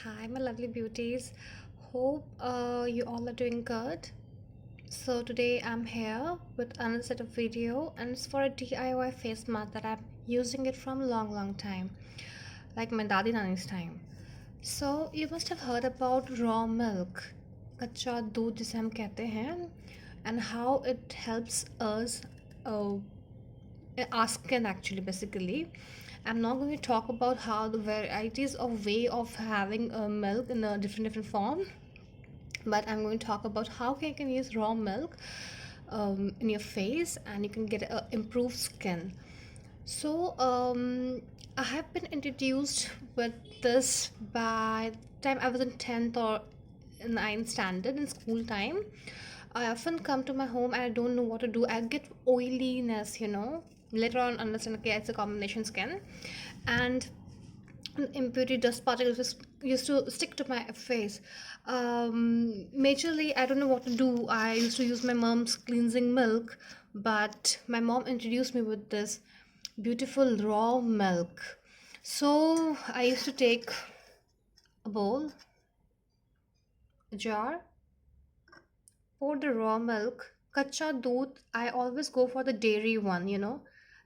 Hi, my lovely beauties. Hope you all are doing good. So today I'm here with another set of video, and it's for a DIY face mask that I'm using it from long time, like my dadi nani's time. So you must have heard about raw milk, कच्चा दूध जिसे हम कहते हैं, and how it helps us uh, skin actually basically. I'm not going to talk about how the varieties of way of having milk in a different form, but I'm going to talk about how you can use raw milk in your face and you can get improved skin. So I have been introduced with this by the time I was in 10th or 9th standard in school time. I often come to my home and I don't know what to do. I get oiliness. Later on, understand, okay, it's a combination skin. And impurity dust particles used to stick to my face. Majorly, I don't know what to do. I used to use my mom's cleansing milk, but my mom introduced me with this beautiful raw milk. So I used to take a bowl, a jar, pour the raw milk. Kacha doodh, I always go for the dairy one.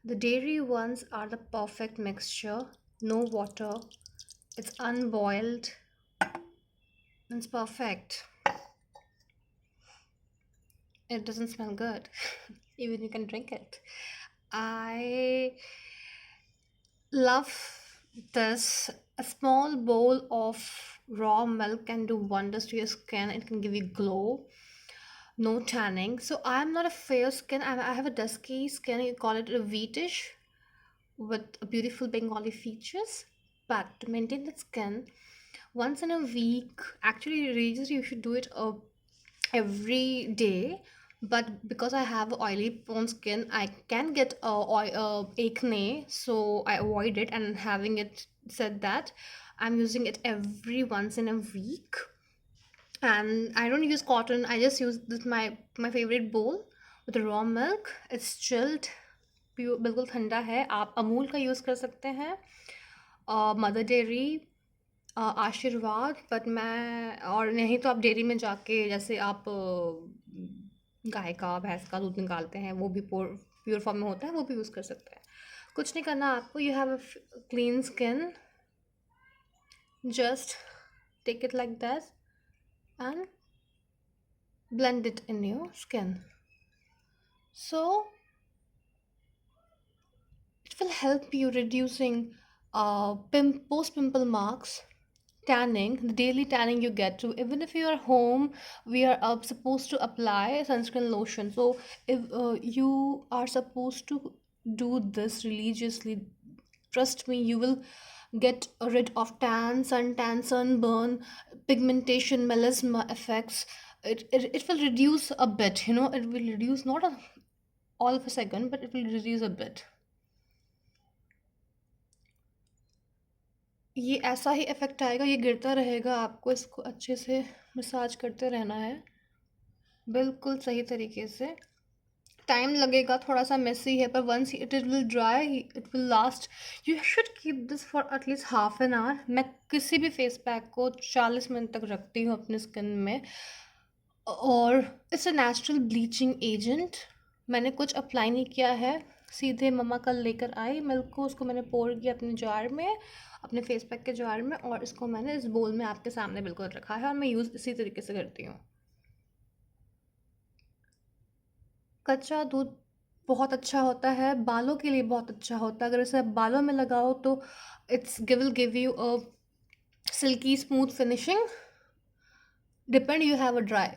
The dairy ones are the perfect mixture. No water. It's unboiled. It's perfect. It doesn't smell good. Even you can drink it. I love this. A small bowl of raw milk can do wonders to your skin. It can give you glow, no tanning. So I'm not a fair skin. I have a dusky skin. You call it a wheatish with a beautiful Bengali features. But to maintain the skin, once in a week, actually, Regis, you should do it every day. But because I have oily prone skin, I can get acne, so I avoid it. And having it said that, I'm using it every once in a week. And I don't use cotton. I just use this my favorite bowl with the raw milk. It's chilled, pure बिल्कुल ठंडा है. आप अमूल का use कर सकते हैं, mother dairy, आशीर्वाद. But मैं और नहीं तो आप डेयरी में जाके जैसे आप गाय का भैंस का दूध निकालते हैं, वो भी प्योर फॉर्म में होता है, वो भी यूज़ कर सकते हैं. कुछ नहीं करना आपको. You have a clean skin. Just take it like that and blend it in your skin. So it will help you reducing post pimple marks, tanning, the daily tanning you get to. Even if you are home, we are supposed to apply sunscreen lotion. So if you are supposed to do this religiously, trust me, you will get rid of tan, suntan, sunburn, pigmentation, melasma effects. It will reduce a bit. It will reduce, not all of a second, but it will reduce a bit. ये ऐसा ही effect आएगा, ये गिरता रहेगा, आपको इसको अच्छे से मसाज करते रहना है, बिल्कुल सही तरीके से. टाइम लगेगा, थोड़ा सा मेसी है, पर once it will dry, it will last. You should keep this for at least half an hour. मैं किसी भी फेस पैक को 40 मिनट तक रखती हूँ अपने स्किन में. और it's a natural bleaching agent. मैंने कुछ अप्लाई नहीं किया है, सीधे मम्मा कल लेकर आई मिल्क को, उसको मैंने पोर किया अपने जार में, अपने फेस पैक के जार में, और इसको मैंने इस बोल में आपके सामने बिल्कुल रखा है, और मैं यूज़ इसी तरीके से करती हूँ. कच्चा दूध बहुत अच्छा होता है, बालों के लिए बहुत अच्छा होता है. अगर इसे आप बालों में लगाओ तो it's will give you a silkie smooth finishing. Depend you have a dry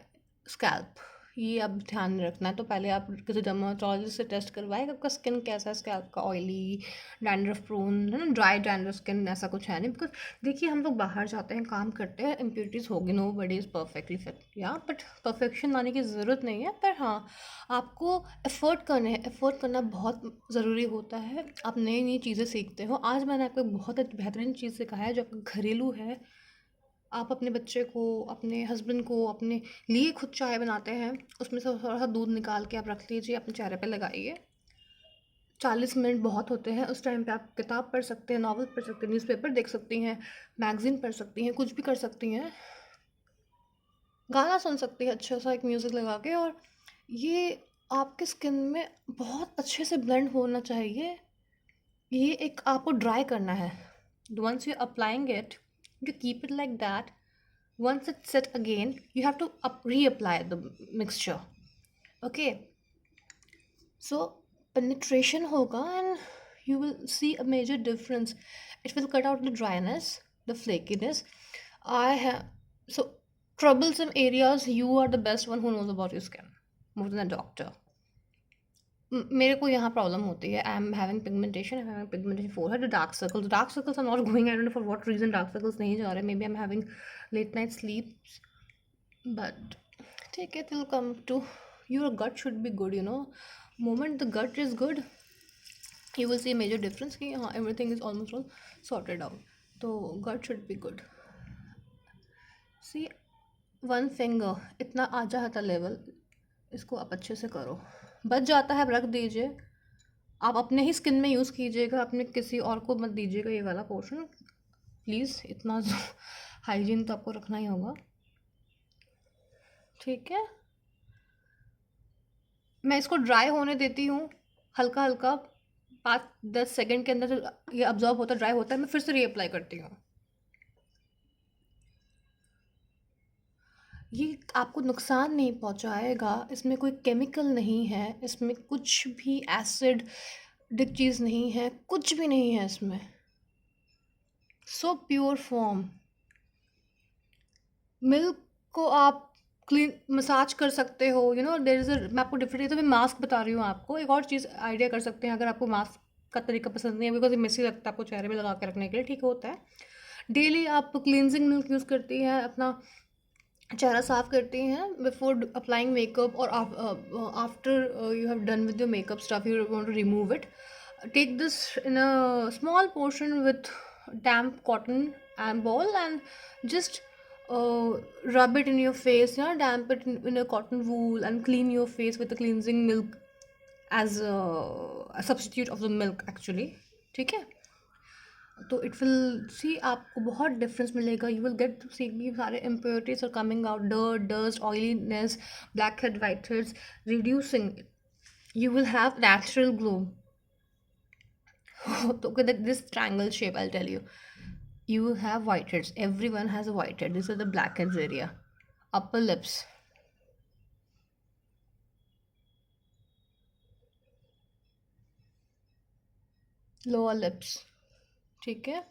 scalp, ये अब ध्यान में रखना है. तो पहले आप किसी डर्माटोलॉजिस्ट से टेस्ट करवाएं कि आपका स्किन कैसा है, स्कैल्प का ऑयली, डैंड्रफ प्रोन है ना, ड्राई डैंड्रफ स्किन, ऐसा कुछ है नहीं. बिकॉज देखिए, हम लोग बाहर जाते हैं, काम करते हैं, इम्प्योरिटीज़ होगी, nobody is perfectly fit, या बट परफेक्शन लाने की ज़रूरत नहीं है. पर हाँ, आपको एफ़र्ट करने हैं, एफ़र्ट करना बहुत ज़रूरी होता है. आप नई नई चीज़ें सीखते हो. आज मैंने आपको एक बहुत बेहतरीन चीज़ सिखाया है जो आपका घरेलू है. आप अपने बच्चे को, अपने हस्बैंड को, अपने लिए खुद चाय बनाते हैं, उसमें से थोड़ा सा दूध निकाल के आप रख लीजिए, अपने चेहरे पे लगाइए. 40 मिनट बहुत होते हैं। उस टाइम पे आप किताब पढ़ सकते हैं, नॉवल पढ़ सकते हैं, न्यूज़पेपर देख सकती हैं, मैगज़ीन पढ़ सकती हैं, कुछ भी कर सकती हैं। गाना सुन सकती हैं अच्छा सा एक म्यूज़िक लगा के, और ये आपके स्किन में बहुत अच्छे से ब्लेंड होना चाहिए। ये एक आपको ड्राई करना है। Once you applying it, you keep it like that. Once it set again, you have to reapply the mixture. Okay, so penetration hoga and you will see a major difference. It will cut out the dryness, the flakiness. I have, so troublesome areas, you are the best one who knows about your skin more than a doctor. मेरे को यहाँ problem होती है. I am having pigmentation, I am having pigmentation forehead, dark circles are not going. I don't know for what reason dark circles नहीं जा रहे. Maybe I am having late night sleep, but take it will come to. Your gut should be good, you know. Moment the gut is good, you will see a major difference कि हाँ everything is almost all sorted out. तो gut should be good. See, one finger इतना आ जाता level, इसको आप अच्छे से करो. बच जाता है रख दीजिए, आप अपने ही स्किन में यूज़ कीजिएगा, अपने किसी और को मत दीजिएगा ये वाला पोर्शन प्लीज़. इतना हाइजीन तो आपको रखना ही होगा, ठीक है. मैं इसको ड्राई होने देती हूँ हल्का हल्का. 5-10 सेकेंड के अंदर ये अब्जॉर्ब होता ड्राई होता है, मैं फिर से रीअप्लाई करती हूँ. ये आपको नुकसान नहीं पहुँचाएगा, इसमें कोई केमिकल नहीं है, इसमें कुछ भी एसिड डिक चीज़ नहीं है, कुछ भी नहीं है इसमें. So pure form. मिल्क को आप क्लीन मसाज कर सकते हो, you know. There is a, मैं आपको डिफरेंट, तो मैं मास्क बता रही हूँ आपको. एक और चीज़ आइडिया कर सकते हैं, अगर आपको मास्क का तरीका पसंद नहीं है बिकॉज ये मेसी लगता है आपको चेहरे में लगा के रखने के लिए, ठीक होता है. डेली आप क्लिनजिंग मिल्क यूज़ करती हैं, अपना चेहरा साफ करती हैं बिफोर अप्लाइंग मेकअप, और after you have done with your makeup stuff, you want to remove it. Take this in a small portion with damp cotton and ball, and just rub it in your face, yeah, damp it in a cotton wool and clean your face with the cleansing milk as a substitute of the milk actually, ठीक है. तो it will see आपको बहुत difference मिलेगा. You will get to see कि सारे impurities are coming out, dirt, dust, oiliness, black head, white heads reducing. You will have natural glow. तो this triangle shape, I tell you, you have whiteheads. Everyone has a whitehead. This is the blackheads area. Upper lips, lower lips, ठीक है.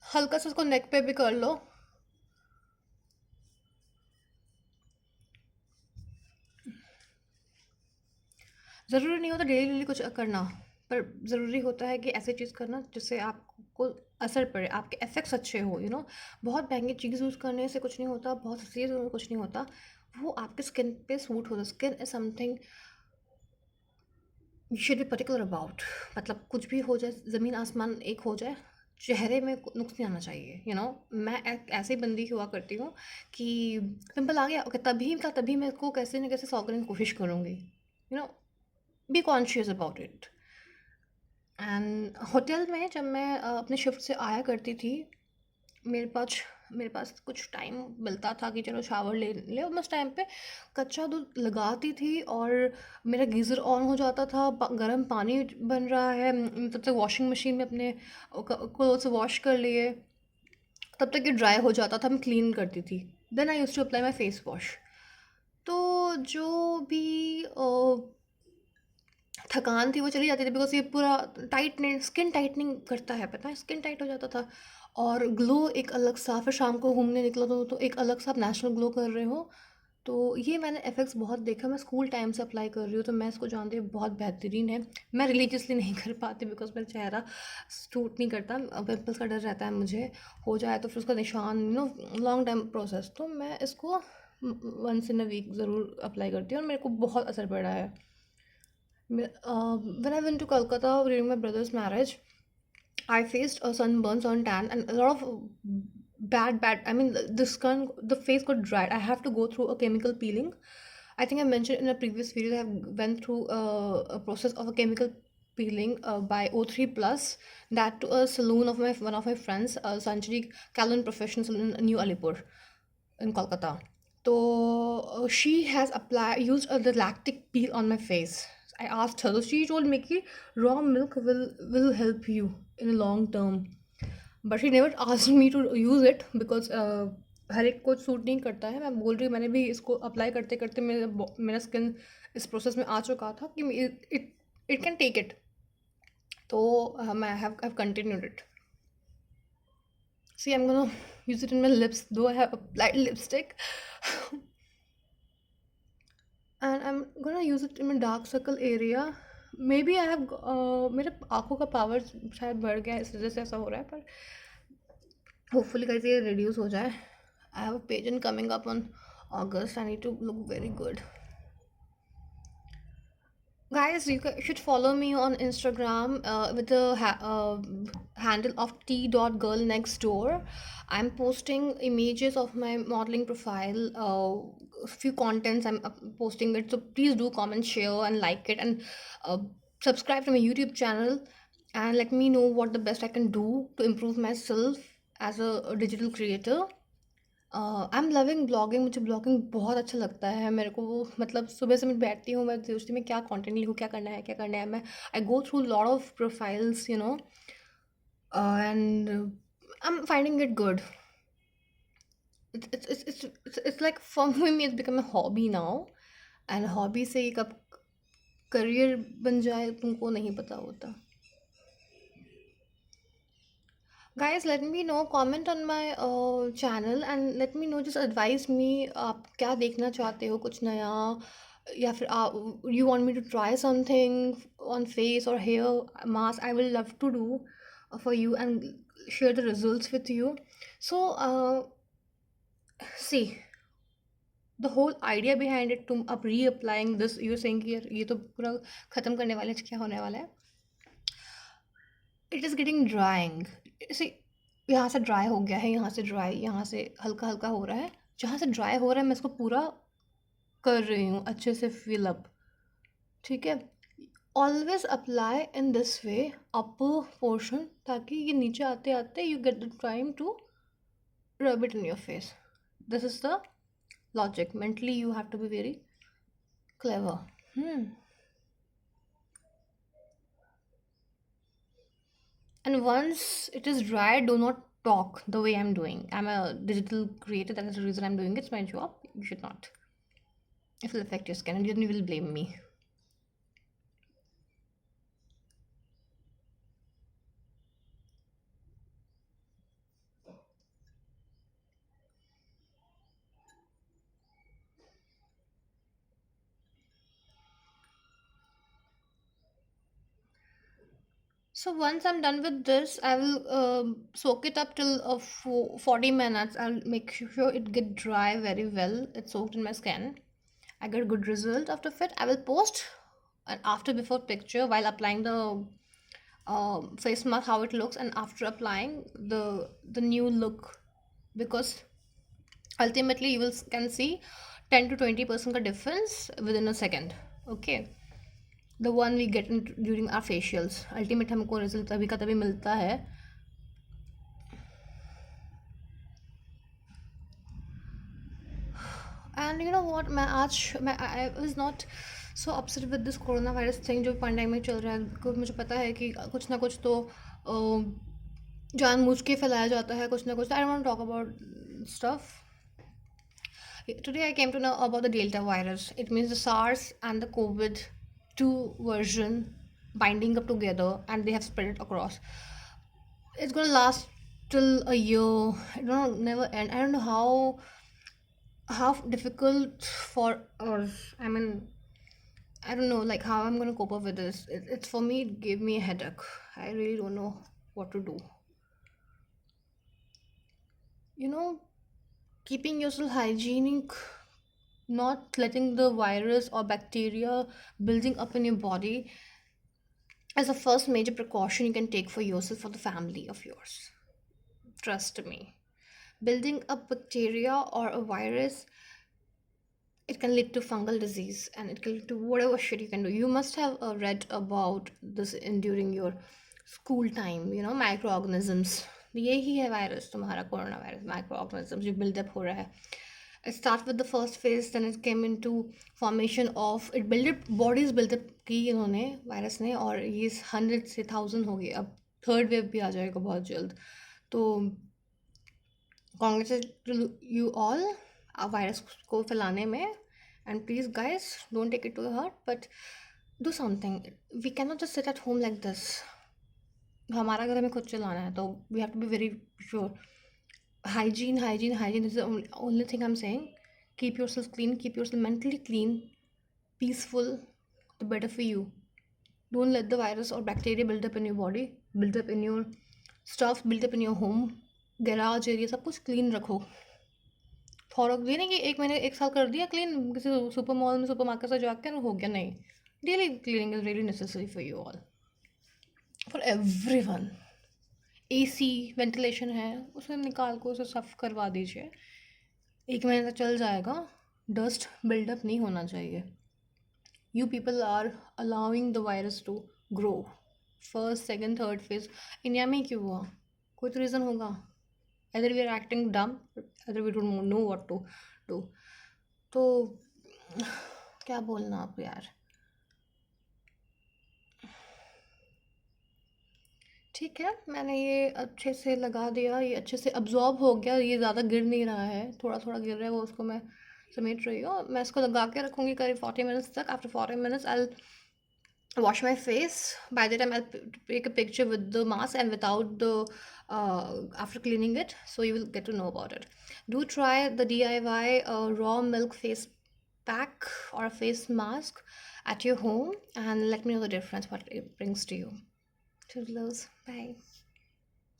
हल्का सा इसको नेक पे भी कर लो. ज़रूरी नहीं होता डेली डेली कुछ करना, पर ज़रूरी होता है कि ऐसी चीज़ करना जिससे आपको असर पड़े, आपके इफ़ेक्ट्स अच्छे हो, यू नो. बहुत महंगी चीज़ यूज़ करने से कुछ नहीं होता, बहुत सस्ती चीज़ कुछ नहीं होता. वो आपके स्किन पे सूट होता. Skin is something you should be particular about. मतलब कुछ भी हो जाए, ज़मीन आसमान एक हो जाए, चेहरे में नुक्स नहीं आना चाहिए, यू नो. मैं एक ऐसी बंदी हुआ करती हूँ कि पिंपल आ गया, ओके, तभी का तभी मैं इसको कैसे न कैसे सॉल्व करने की कोशिश करूँगी, you know. Be conscious about it. And hotel में जब मैं अपने शिफ्ट से आया करती थी, मेरे पास मेरे पास कुछ टाइम मिलता था कि चलो शावर ले ले, और मैं उस टाइम पे कच्चा दूध लगाती थी, और मेरा गीज़र ऑन हो जाता था, गर्म पानी बन रहा है, तब तक वॉशिंग मशीन में अपने क्लोथ्स वॉश कर लिए, तब तक ये ड्राई हो जाता था, मैं क्लीन करती थी. Then I use to apply my face wash. तो जो भी थकान थी वो चली जाती थी, बिकॉज ये पूरा टाइटनिंग, स्किन टाइटनिंग करता है, पता है, स्किन टाइट हो जाता था. और ग्लो एक अलग सा, फिर शाम को घूमने निकलो तो एक अलग सा आप नेचुरल ग्लो कर रहे हो. तो ये मैंने इफेक्ट्स बहुत देखा. मैं स्कूल टाइम से अप्लाई कर रही हूँ, तो मैं इसको जानती हूँ बहुत बेहतरीन है. मैं रिलीजियसली नहीं कर पाती बिकॉज मेरा चेहरा सूट नहीं करता, पिम्पल्स का डर रहता है मुझे, हो जाए तो फिर उसका निशान, you know, long time process. तो मैं इसको वंस इन अ वीक ज़रूर अप्लाई करती हूँ, और मेरे को बहुत असर पड़ा है. When I went to Kolkata during my brother's marriage, I faced a sunburn, suntan, and a lot of bad. I mean, the face got dried. I have to go through a chemical peeling, I think I mentioned in a previous video that I have went through a process of a chemical peeling by O3 Plus, that to a salon of my one of my friends, Sanchari Calon Professional Salon in New Alipur in Kolkata. So she has applied used the lactic peel on my face. I asked her, so she told me कि raw milk will help you in the long term. But she never asked me to use it because हर एक को suit नहीं करता है. मैं बोल रही हूँ, मैंने भी इसको अप्लाई करते करते मेरा स्किन इस प्रोसेस में आ चुका था कि इट कैन टेक इट. तो मैं have continued it. See, I'm gonna use it in my lips, though I have applied lipstick. And I'm gonna use it in my dark circle area. Maybe I have मेरे आँखों का power शायद बढ़ गया है, इस वजह से ऐसा हो रहा है. पर होपफुली गाइस ये रिड्यूस हो जाए. I have a pageant coming up on August. I need to look very good. Guys, you should follow me on Instagram with the handle of t.girl next door. I'm posting images of my modeling profile, a few contents I'm posting it. So please do comment, share, and like it, and uh, subscribe to my YouTube channel. And let me know what the best I can do to improve myself as a digital creator. I am loving blogging. मुझे blogging बहुत अच्छा लगता है. मेरे को वो मतलब सुबह से मैं बैठती हूँ, मैं सोचती हूँ मैं क्या कंटेंट लिखूँ, क्या करना है, क्या करना है. मैं I go through lot of profiles, you know, and I am finding it good. It's like for me it's become a hobby now. And hobby से ही कब करियर बन जाए तुमको नहीं पता होता. Guys, let me know, comment on my channel and let me know, just advise me आप क्या देखना चाहते हो, कुछ नया, या फिर you want me to try something on face or hair mask. I will love to do for you and share the results with you. So see, the whole idea behind it, तुम अब reapplying this, you're saying कि यार ये तो पूरा ख़त्म करने वाले हैं, क्या होने वाला है. It is getting drying. See, यहाँ से ड्राई हो गया है, यहाँ से ड्राई, यहाँ से हल्का हल्का हो रहा है. जहाँ से ड्राई हो रहा है मैं इसको पूरा कर रही हूँ अच्छे से फिल अप. ठीक है. Always apply in this way upper portion, ताकि ये नीचे आते आते you get the time to rub it in your face. This is the logic. Mentally you have to be very clever. And once it is dry, do not talk the way I'm doing. I'm a digital creator. That is the reason I'm doing it. It's my job. You should not. It will affect your skin and then you will blame me. So once I'm done with this, I will soak it up till 40 minutes. I'll make sure it get dry very well. It's soaked in my skin. I get a good result after it. I will post an after before picture while applying the face mask, how it looks, and after applying the new look, because ultimately you will can see 10 to 20% का difference within a second. Okay, the one we get in during our facials. Ultimate हमको result तभी का तभी मिलता है. And you know what, I was not so upset with this coronavirus thing जो pandemic चल रहा है. मुझे पता है कि कुछ ना कुछ तो जानबूझ के फैलाया जाता है, कुछ ना कुछ. I don't want to talk about stuff. Today I came to know about the Delta virus. It means the SARS and the COVID 2 version binding up together, and they have spread it across. It's gonna last till a year. I don't know, never end. I don't know how difficult for us. I mean, I don't know like how I'm gonna cope up with this. It's for me. It gave me a headache. I really don't know what to do. You know, keeping yourself hygienic, not letting the virus or bacteria building up in your body, as a first major precaution you can take for yourself, for the family of yours. Trust me. Building up bacteria or a virus it can lead to fungal disease and it can lead to whatever shit you can do. You must have read about this in during your school time, you know, microorganisms. यही है virus, तुम्हारा corona virus, micro जो buildup हो रहा है. It starts with the first phase, then it came into formation of it build up bodies built up की इन्होंने virus ने, और ये 100 से 1000 हो गए. अब थर्ड वेव भी आ जाएगा बहुत जल्द. तो congratulate you all वायरस को फैलाने में. And please guys don't take it to heart, but do something. We can not just sit at home like this. हमारा घर हमें खुद चलाना है, तो we have to be very sure. Hygiene, hygiene, hygiene is the only thing I'm saying. Keep yourself clean, keep yourself mentally clean, peaceful, the better for you. Don't let the virus or bacteria build up in your body, build up in your stuff, build up in your home, garage area, सब कुछ clean रखो. फॉरक ये नहीं कि एक महीने एक साल कर दिया क्लीन किसी सुपर मॉल में, सुपर मार्केट से जाकर हो गया. नहीं, daily cleaning is really necessary for you all, for everyone. AC ventilation है, उसे निकाल को उसे साफ करवा दीजिए. एक महीने तक चल जाएगा. डस्ट बिल्डअप नहीं होना चाहिए. You people are allowing the virus to grow. First second third phase India में ही क्यों हुआ? कोई तो रीज़न होगा. either we are acting dumb, either we don't know what to do. तो क्या बोलना आप यार. ठीक है, मैंने ये अच्छे से लगा दिया, ये अच्छे से अब्जॉर्ब हो गया. ये ज़्यादा गिर नहीं रहा है, थोड़ा थोड़ा गिर रहा है, वो उसको मैं समेट रही हूँ. मैं इसको लगा के रखूँगी करीब 40 मिनट्स तक. After 40 minutes I wash my face. By the time I'll take a picture with the mask and without the after cleaning it, so you will get to know about it. Do try the DIY raw milk face pack or a face mask at your home and let me know the difference what it brings to you. Toodles, bye.